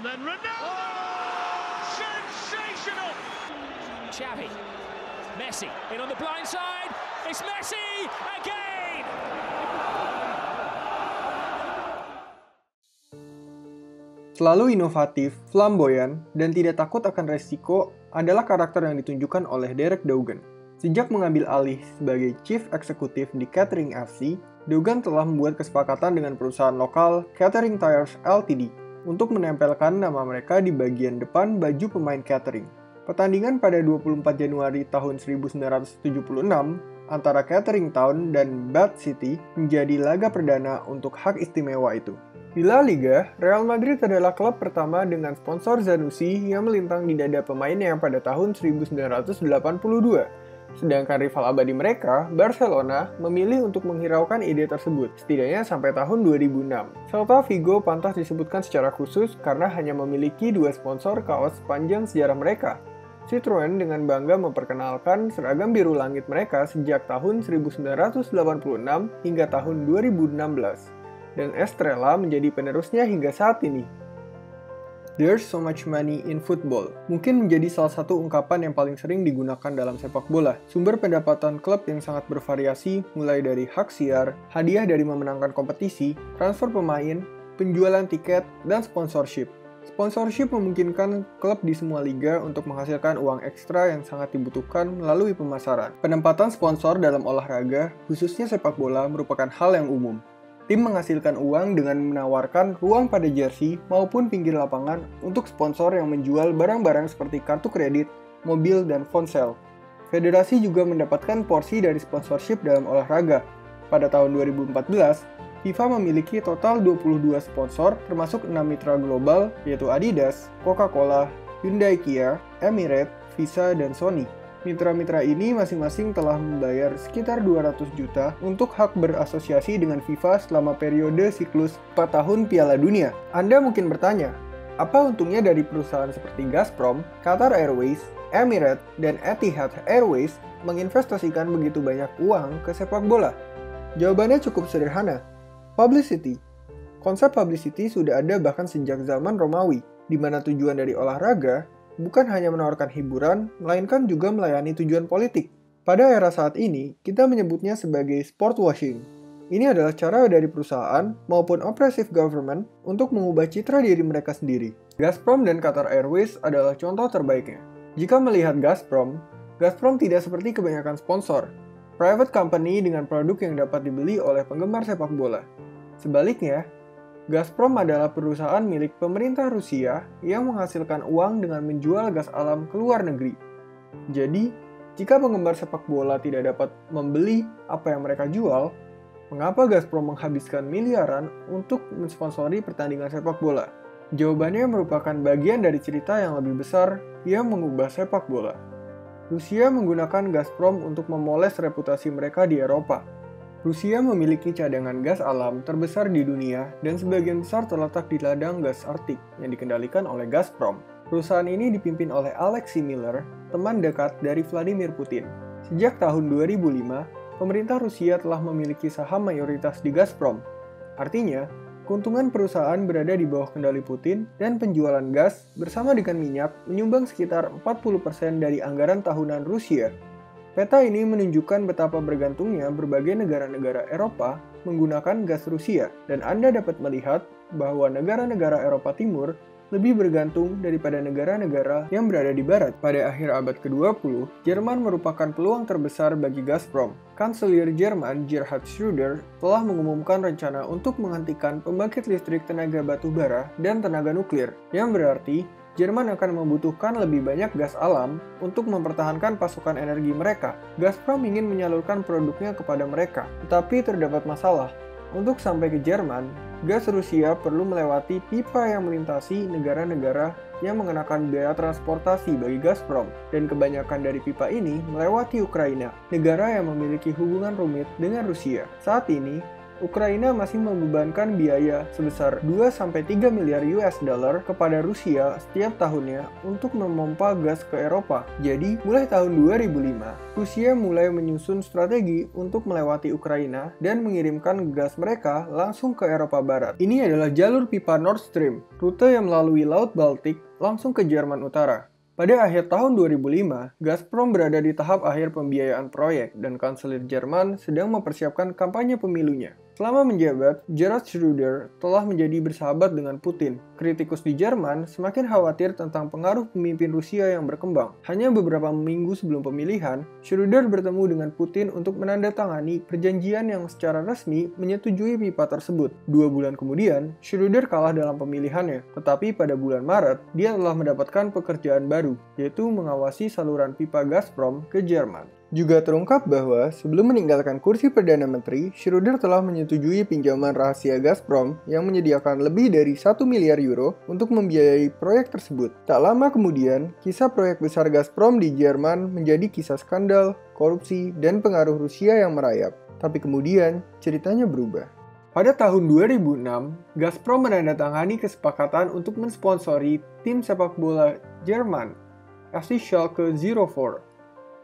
And then Ronaldo! Sensational! Xavi, Messi in on the blind side. It's Messi again. Selalu inovatif, flamboyan, dan tidak takut akan resiko adalah karakter yang ditunjukkan oleh Derek Dougan. Sejak mengambil alih sebagai Chief Executive di Catering FC, Dougan telah membuat kesepakatan dengan perusahaan lokal Catering Tires Ltd untuk menempelkan nama mereka di bagian depan baju pemain catering. Pertandingan pada 24 Januari tahun 1976 antara Catering Town dan Bath City menjadi laga perdana untuk hak istimewa itu. Di La Liga, Real Madrid adalah klub pertama dengan sponsor Zanussi yang melintang di dada pemainnya pada tahun 1982. Sedangkan rival abadi mereka, Barcelona, memilih untuk menghiraukan ide tersebut, setidaknya sampai tahun 2006. Celta Vigo pantas disebutkan secara khusus karena hanya memiliki dua sponsor kaos sepanjang sejarah mereka. Citroen dengan bangga memperkenalkan seragam biru langit mereka sejak tahun 1986 hingga tahun 2016. Dan Estrella menjadi penerusnya hingga saat ini. There's so much money in football mungkin menjadi salah satu ungkapan yang paling sering digunakan dalam sepak bola. Sumber pendapatan klub yang sangat bervariasi mulai dari hak siar, hadiah dari memenangkan kompetisi, transfer pemain, penjualan tiket, dan sponsorship. Sponsorship memungkinkan klub di semua liga untuk menghasilkan uang ekstra yang sangat dibutuhkan melalui pemasaran. Penempatan sponsor dalam olahraga, khususnya sepak bola, merupakan hal yang umum. Tim menghasilkan uang dengan menawarkan ruang pada jersey maupun pinggir lapangan untuk sponsor yang menjual barang-barang seperti kartu kredit, mobil, dan ponsel. Federasi juga mendapatkan porsi dari sponsorship dalam olahraga. Pada tahun 2014, FIFA memiliki total 22 sponsor termasuk 6 mitra global yaitu Adidas, Coca-Cola, Hyundai Kia, Emirates, Visa, dan Sony. Mitra-mitra ini masing-masing telah membayar sekitar 200 juta untuk hak berasosiasi dengan FIFA selama periode siklus 4 tahun Piala Dunia. Anda mungkin bertanya, apa untungnya dari perusahaan seperti Gazprom, Qatar Airways, Emirates, dan Etihad Airways menginvestasikan begitu banyak uang ke sepak bola? Jawabannya cukup sederhana. Publicity. Konsep publicity sudah ada bahkan sejak zaman Romawi, di mana tujuan dari olahraga bukan hanya menawarkan hiburan, melainkan juga melayani tujuan politik. Pada era saat ini, kita menyebutnya sebagai sport washing. Ini adalah cara dari perusahaan maupun oppressive government untuk mengubah citra diri mereka sendiri. Gazprom dan Qatar Airways adalah contoh terbaiknya. Jika melihat Gazprom tidak seperti kebanyakan sponsor, private company dengan produk yang dapat dibeli oleh penggemar sepak bola. Sebaliknya, Gazprom adalah perusahaan milik pemerintah Rusia yang menghasilkan uang dengan menjual gas alam ke luar negeri. Jadi, jika penggemar sepak bola tidak dapat membeli apa yang mereka jual, mengapa Gazprom menghabiskan miliaran untuk mensponsori pertandingan sepak bola? Jawabannya merupakan bagian dari cerita yang lebih besar yang mengubah sepak bola. Rusia menggunakan Gazprom untuk memoles reputasi mereka di Eropa. Rusia memiliki cadangan gas alam terbesar di dunia dan sebagian besar terletak di ladang gas Arktik yang dikendalikan oleh Gazprom. Perusahaan ini dipimpin oleh Alexei Miller, teman dekat dari Vladimir Putin. Sejak tahun 2005, pemerintah Rusia telah memiliki saham mayoritas di Gazprom. Artinya, keuntungan perusahaan berada di bawah kendali Putin dan penjualan gas bersama dengan minyak menyumbang sekitar 40% dari anggaran tahunan Rusia. Peta ini menunjukkan betapa bergantungnya berbagai negara-negara Eropa menggunakan gas Rusia, dan Anda dapat melihat bahwa negara-negara Eropa Timur lebih bergantung daripada negara-negara yang berada di Barat. Pada akhir abad ke-20, Jerman merupakan peluang terbesar bagi Gazprom. Kanselir Jerman Gerhard Schröder telah mengumumkan rencana untuk menghentikan pembangkit listrik tenaga batu bara dan tenaga nuklir, yang berarti Jerman akan membutuhkan lebih banyak gas alam untuk mempertahankan pasokan energi mereka. Gazprom ingin menyalurkan produknya kepada mereka, tetapi terdapat masalah. Untuk sampai ke Jerman, gas Rusia perlu melewati pipa yang melintasi negara-negara yang mengenakan biaya transportasi bagi Gazprom, dan kebanyakan dari pipa ini melewati Ukraina, negara yang memiliki hubungan rumit dengan Rusia. Saat ini, Ukraina masih membebankan biaya sebesar 2-3 miliar US dollar kepada Rusia setiap tahunnya untuk memompa gas ke Eropa. Jadi, mulai tahun 2005, Rusia mulai menyusun strategi untuk melewati Ukraina dan mengirimkan gas mereka langsung ke Eropa Barat. Ini adalah jalur pipa Nord Stream, rute yang melalui Laut Baltik langsung ke Jerman Utara. Pada akhir tahun 2005, Gazprom berada di tahap akhir pembiayaan proyek dan kanselir Jerman sedang mempersiapkan kampanye pemilunya. Selama menjabat, Gerhard Schröder telah menjadi bersahabat dengan Putin. Kritikus di Jerman semakin khawatir tentang pengaruh pemimpin Rusia yang berkembang. Hanya beberapa minggu sebelum pemilihan, Schröder bertemu dengan Putin untuk menandatangani perjanjian yang secara resmi menyetujui pipa tersebut. 2 bulan kemudian, Schröder kalah dalam pemilihannya. Tetapi pada bulan Maret, dia telah mendapatkan pekerjaan baru, yaitu mengawasi saluran pipa Gazprom ke Jerman. Juga terungkap bahwa sebelum meninggalkan kursi Perdana Menteri, Schröder telah menyetujui pinjaman rahasia Gazprom yang menyediakan lebih dari 1 miliar euro untuk membiayai proyek tersebut. Tak lama kemudian, kisah proyek besar Gazprom di Jerman menjadi kisah skandal, korupsi, dan pengaruh Rusia yang merayap. Tapi kemudian, ceritanya berubah. Pada tahun 2006, Gazprom menandatangani kesepakatan untuk mensponsori tim sepak bola Jerman, FC Schalke 04.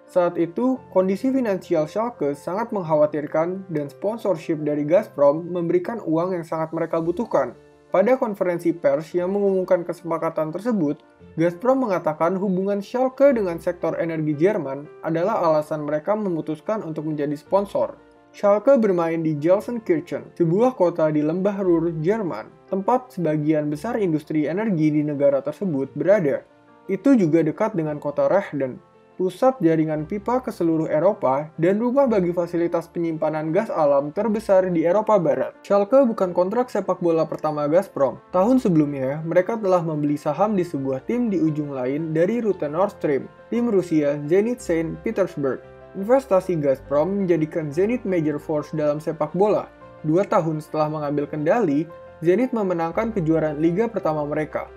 Saat itu, kondisi finansial Schalke sangat mengkhawatirkan dan sponsorship dari Gazprom memberikan uang yang sangat mereka butuhkan. Pada konferensi pers yang mengumumkan kesepakatan tersebut, Gazprom mengatakan hubungan Schalke dengan sektor energi Jerman adalah alasan mereka memutuskan untuk menjadi sponsor. Schalke bermain di Gelsenkirchen, sebuah kota di lembah Ruhr, Jerman, tempat sebagian besar industri energi di negara tersebut berada. Itu juga dekat dengan kota Rehden, pusat jaringan pipa ke seluruh Eropa dan rumah bagi fasilitas penyimpanan gas alam terbesar di Eropa Barat. Schalke bukan kontrak sepak bola pertama Gazprom. Tahun sebelumnya, mereka telah membeli saham di sebuah tim di ujung lain dari rute Nord Stream, tim Rusia Zenit Saint Petersburg. Investasi Gazprom menjadikan Zenit major force dalam sepak bola. 2 tahun setelah mengambil kendali, Zenit memenangkan kejuaraan liga pertama mereka.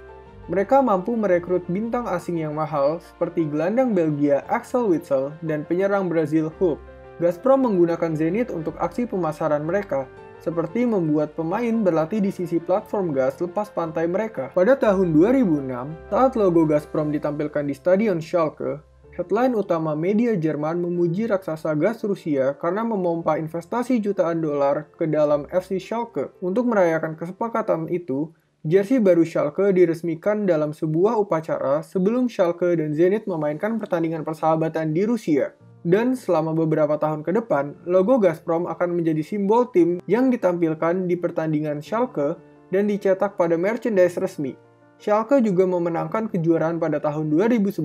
Mereka mampu merekrut bintang asing yang mahal seperti gelandang Belgia Axel Witsel dan penyerang Brazil Hulk. Gazprom menggunakan Zenit untuk aksi pemasaran mereka, seperti membuat pemain berlatih di sisi platform gas lepas pantai mereka. Pada tahun 2006, saat logo Gazprom ditampilkan di Stadion Schalke, headline utama media Jerman memuji raksasa gas Rusia karena memompa investasi jutaan dolar ke dalam FC Schalke. Untuk merayakan kesepakatan itu, jersey baru Schalke diresmikan dalam sebuah upacara sebelum Schalke dan Zenit memainkan pertandingan persahabatan di Rusia. Dan selama beberapa tahun ke depan, logo Gazprom akan menjadi simbol tim yang ditampilkan di pertandingan Schalke dan dicetak pada merchandise resmi. Schalke juga memenangkan kejuaraan pada tahun 2011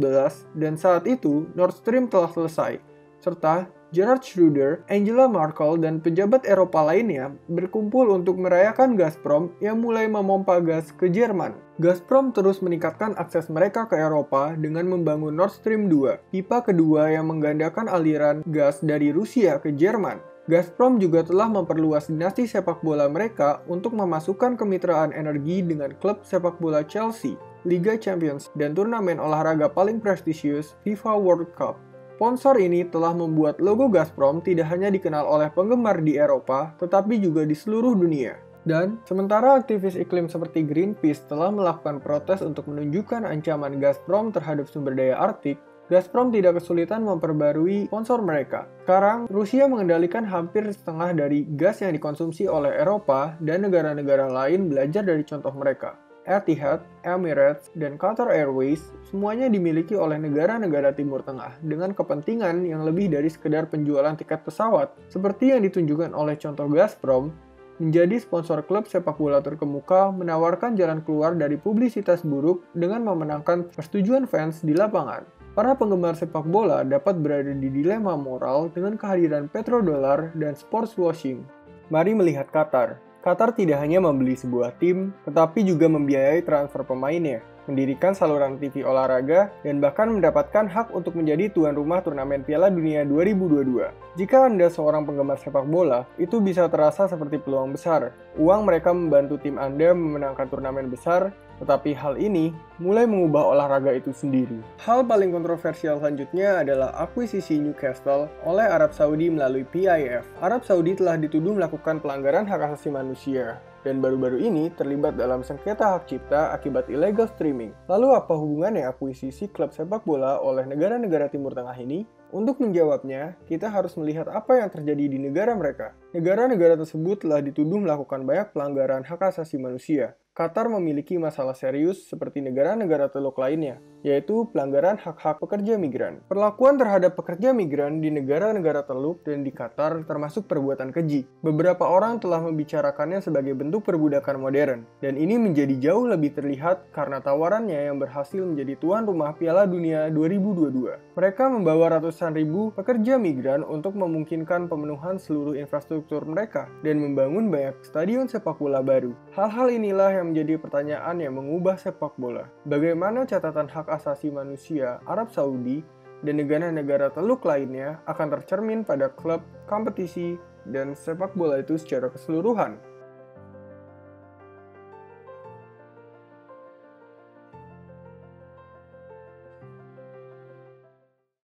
dan saat itu Nord Stream telah selesai, serta Gerhard Schröder, Angela Merkel, dan pejabat Eropa lainnya berkumpul untuk merayakan Gazprom yang mulai memompa gas ke Jerman. Gazprom terus meningkatkan akses mereka ke Eropa dengan membangun Nord Stream 2, pipa kedua yang menggandakan aliran gas dari Rusia ke Jerman. Gazprom juga telah memperluas dinasti sepak bola mereka untuk memasukkan kemitraan energi dengan klub sepak bola Chelsea, Liga Champions, dan turnamen olahraga paling prestisius FIFA World Cup. Sponsor ini telah membuat logo Gazprom tidak hanya dikenal oleh penggemar di Eropa, tetapi juga di seluruh dunia. Dan, sementara aktivis iklim seperti Greenpeace telah melakukan protes untuk menunjukkan ancaman Gazprom terhadap sumber daya Arktik, Gazprom tidak kesulitan memperbarui sponsor mereka. Sekarang, Rusia mengendalikan hampir setengah dari gas yang dikonsumsi oleh Eropa dan negara-negara lain belajar dari contoh mereka. Etihad, Emirates, dan Qatar Airways semuanya dimiliki oleh negara-negara Timur Tengah dengan kepentingan yang lebih dari sekedar penjualan tiket pesawat, seperti yang ditunjukkan oleh contoh Gazprom, menjadi sponsor klub sepak bola terkemuka menawarkan jalan keluar dari publisitas buruk dengan memenangkan persetujuan fans di lapangan. Para penggemar sepak bola dapat berada di dilema moral dengan kehadiran petrodolar dan sports washing. Mari melihat Qatar. Qatar tidak hanya membeli sebuah tim, tetapi juga membiayai transfer pemainnya, mendirikan saluran TV olahraga, dan bahkan mendapatkan hak untuk menjadi tuan rumah turnamen Piala Dunia 2022. Jika Anda seorang penggemar sepak bola, itu bisa terasa seperti peluang besar. Uang mereka membantu tim Anda memenangkan turnamen besar, Tetapi hal ini mulai mengubah olahraga itu sendiri. Hal paling kontroversial selanjutnya adalah akuisisi Newcastle oleh Arab Saudi melalui PIF. Arab Saudi telah dituduh melakukan pelanggaran hak asasi manusia dan baru-baru ini terlibat dalam sengketa hak cipta akibat illegal streaming. Lalu apa hubungannya akuisisi klub sepak bola oleh negara-negara Timur Tengah ini? Untuk menjawabnya, kita harus melihat apa yang terjadi di negara mereka. Negara-negara tersebut telah dituduh melakukan banyak pelanggaran hak asasi manusia. Qatar memiliki masalah serius seperti negara-negara Teluk lainnya, yaitu pelanggaran hak-hak pekerja migran. Perlakuan terhadap pekerja migran di negara-negara Teluk dan di Qatar termasuk perbuatan keji. Beberapa orang telah membicarakannya sebagai bentuk perbudakan modern, dan ini menjadi jauh lebih terlihat karena tawarannya yang berhasil menjadi tuan rumah Piala Dunia 2022. Mereka membawa ratusan ribu pekerja migran untuk memungkinkan pemenuhan seluruh infrastruktur mereka dan membangun banyak stadion sepak bola baru. Hal-hal inilah yang menjadi pertanyaan yang mengubah sepak bola. Bagaimana catatan hak asasi manusia Arab Saudi dan negara-negara Teluk lainnya akan tercermin pada klub, kompetisi, dan sepak bola itu secara keseluruhan?